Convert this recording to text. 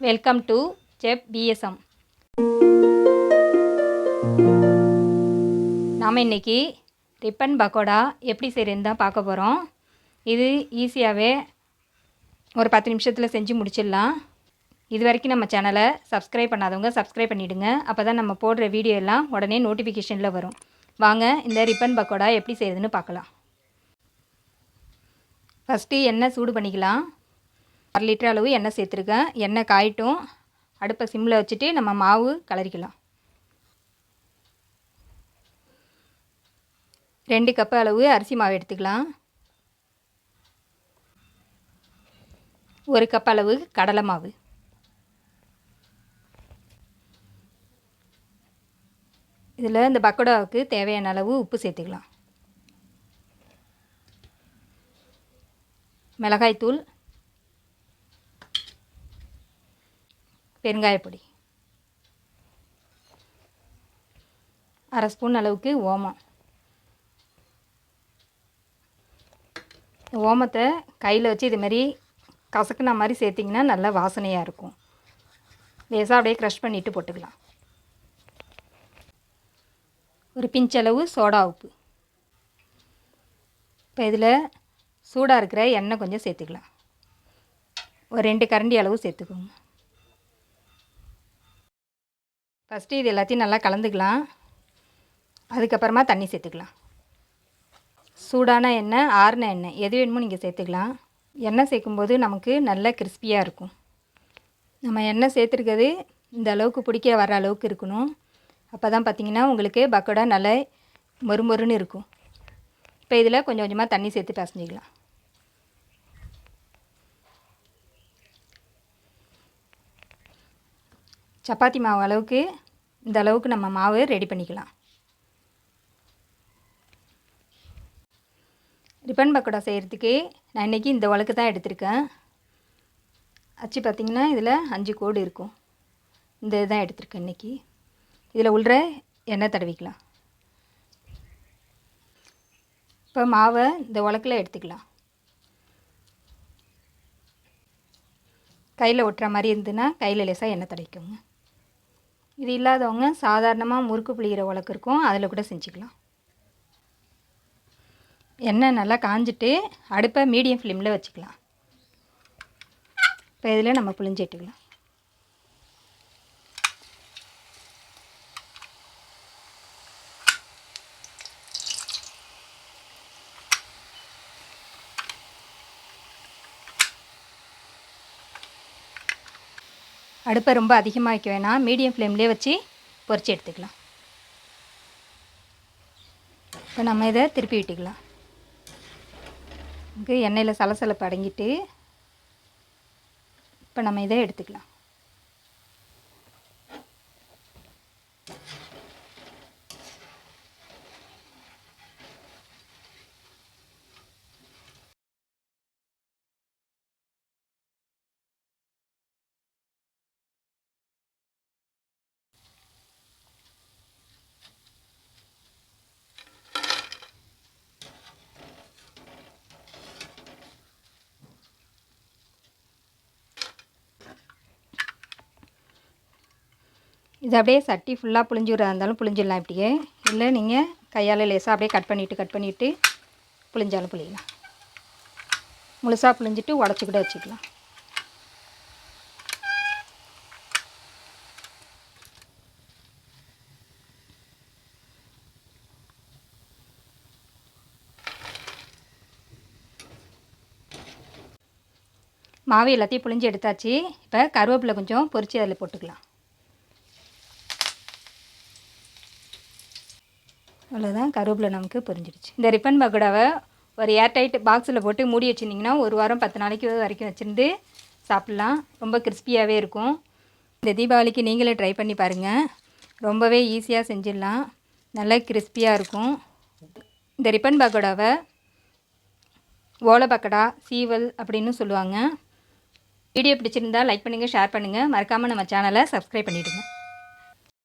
Welcome to chefvsm. நாம் இன்றைக்கி ribbon pakoda எப்படி செய்கிறதுன்னு தான் பார்க்க போகிறோம். இது ஈஸியாகவே ஒரு 10 நிமிஷத்தில் செஞ்சு முடிச்சிடலாம். இது வரைக்கும் நம்ம சேனலை சப்ஸ்கிரைப் பண்ணாதவங்க சப்ஸ்கிரைப் பண்ணிவிடுங்க. அப்போ தான் நம்ம போடுற வீடியோ எல்லாம் உடனே நோட்டிஃபிகேஷனில் வரும். வாங்க இந்த ரிப்பன் பக்கோடா எப்படி செய்கிறதுன்னு பார்க்கலாம். ஃபஸ்ட்டு எண்ணெய் சூடு பண்ணிக்கலாம். 1 லிட்டர் அளவு எண்ணெய் சேர்த்துருக்கேன். எண்ணெய் காயட்டும். அடுப்பை சிம்மில் வச்சுட்டு நம்ம மாவு கலரிக்கலாம். 2 கப் அளவு அரிசி மாவு எடுத்துக்கலாம். 1 கப் அளவு கடலை மாவு, இதில் இந்த பக்கோடாவுக்கு தேவையான அளவு உப்பு சேர்த்துக்கலாம். மிளகாய்த்தூள், பெருங்காயப்பொடி, 1/2 ஸ்பூன் அளவுக்கு ஓமம். ஓமத்தை கையில் வச்சு இதுமாரி கசக்குன மாதிரி சேர்த்திங்கன்னா நல்லா வாசனையாக இருக்கும். லேசாக அப்படியே க்ரஷ் பண்ணிவிட்டு போட்டுக்கலாம். ஒரு பிஞ்சளவு சோடா உப்பு. இப்போ இதில் சூடாக இருக்கிற எண்ணெய் கொஞ்சம் சேர்த்துக்கலாம். ஒரு 2 கரண்டி அளவு சேர்த்துக்கோங்க. ஃபஸ்ட்டு இது எல்லாத்தையும் நல்லா கலந்துக்கலாம். அதுக்கப்புறமா தண்ணி சேர்த்துக்கலாம். சூடான எண்ணெய், ஆறின எண்ணெய் எது வேணுமோ நீங்கள் சேர்த்துக்கலாம். எண்ணெய் சேர்க்கும்போது நமக்கு நல்ல கிறிஸ்பியாக இருக்கும். நம்ம எண்ணெய் சேர்த்துருக்கிறது இந்த அளவுக்கு பிடிக்க வர அளவுக்கு இருக்கணும். அப்போ தான் பார்த்திங்கன்னா உங்களுக்கு பக்கோடா நல்லா மொறுமொறுன்னு இருக்கும். இப்போ இதில் கொஞ்சம் கொஞ்சமாக தண்ணி சேர்த்து பிசைஞ்சிக்கலாம். சப்பாத்தி மாவு அளவுக்கு இந்த அளவுக்கு நம்ம மாவு ரெடி பண்ணிக்கலாம். ரிப்பன் பக்கோடா செய்கிறதுக்கு நான் இன்றைக்கி இந்த உலக்கு தான் எடுத்திருக்கேன். அச்சு பார்த்திங்கன்னா இதில் 5 கோடு இருக்கும். இந்த இதுதான் எடுத்திருக்கேன் இன்றைக்கி. இதில் உள்ள எண்ணெய் தடவிக்கலாம். இப்போ மாவை இந்த உலக்கில் எடுத்துக்கலாம். கையில் ஒட்டுற மாதிரி இருந்துன்னா கையில் லேசாக எண்ணெய் தடவிக்கோங்க. இது இல்லாதவங்க சாதாரணமாக முறுக்கு புளிகிற உலக்கு இருக்கும், அதில் கூட செஞ்சுக்கலாம். எண்ணெய் நல்லா காஞ்சிட்டு அடுப்பை மீடியம் ஃப்ளேமில் வச்சுக்கலாம். இப்போ இதில் நம்ம புளிஞ்சு எடுத்துக்கலாம். அடுப்பை ரொம்ப அதிகமாக வைக்க வேணாம், மீடியம் ஃப்ளேம்லேயே வச்சு பொரிச்சு எடுத்துக்கலாம். இப்போ நம்ம இதை திருப்பி விட்டுக்கலாம். இங்கே எண்ணெயில் சலசலப்பு அடங்கிட்டு இப்போ நம்ம இதை எடுத்துக்கலாம். இது அப்படியே சட்டி ஃபுல்லாக புளிஞ்சு விடுறதா இருந்தாலும் புளிஞ்சிடலாம். இப்படியே இல்லை நீங்கள் கையால் லேசாக அப்படியே கட் பண்ணிவிட்டு புளிஞ்சாலும் புளியலாம். முழுசாக புளிஞ்சிட்டு உடச்சி கூட வச்சுக்கலாம். மாவு எல்லாத்தையும் புளிஞ்சு எடுத்தாச்சு. இப்போ கருவேப்பிலை கொஞ்சம் பொரித்து அதில் போட்டுக்கலாம். அவ்வளோதான், கருவேப்பிலை நமக்கு பொரிஞ்சிடுச்சு. இந்த ரிப்பன் பக்கோடாவை ஒரு ஏர்டைட் பாக்ஸில் போட்டு மூடி வச்சுருந்திங்கன்னா 1 வாரம் 10 நாளைக்கு வரைக்கும் வச்சுருந்து சாப்பிட்லாம். ரொம்ப கிறிஸ்பியாகவே இருக்கும். இந்த தீபாவளிக்கு நீங்களே ட்ரை பண்ணி பாருங்கள். ரொம்பவே ஈஸியாக செஞ்சிடலாம். நல்லா கிறிஸ்பியாக இருக்கும். இந்த ரிப்பன் பக்கோடாவை ஓலா பக்கோடா, சீவல் அப்படின்னு சொல்லுவாங்க. வீடியோ பிடிச்சிருந்தால் லைக் பண்ணுங்கள், ஷேர் பண்ணுங்கள். மறக்காமல் நம்ம சேனலை சப்ஸ்கிரைப் பண்ணிவிடுங்க.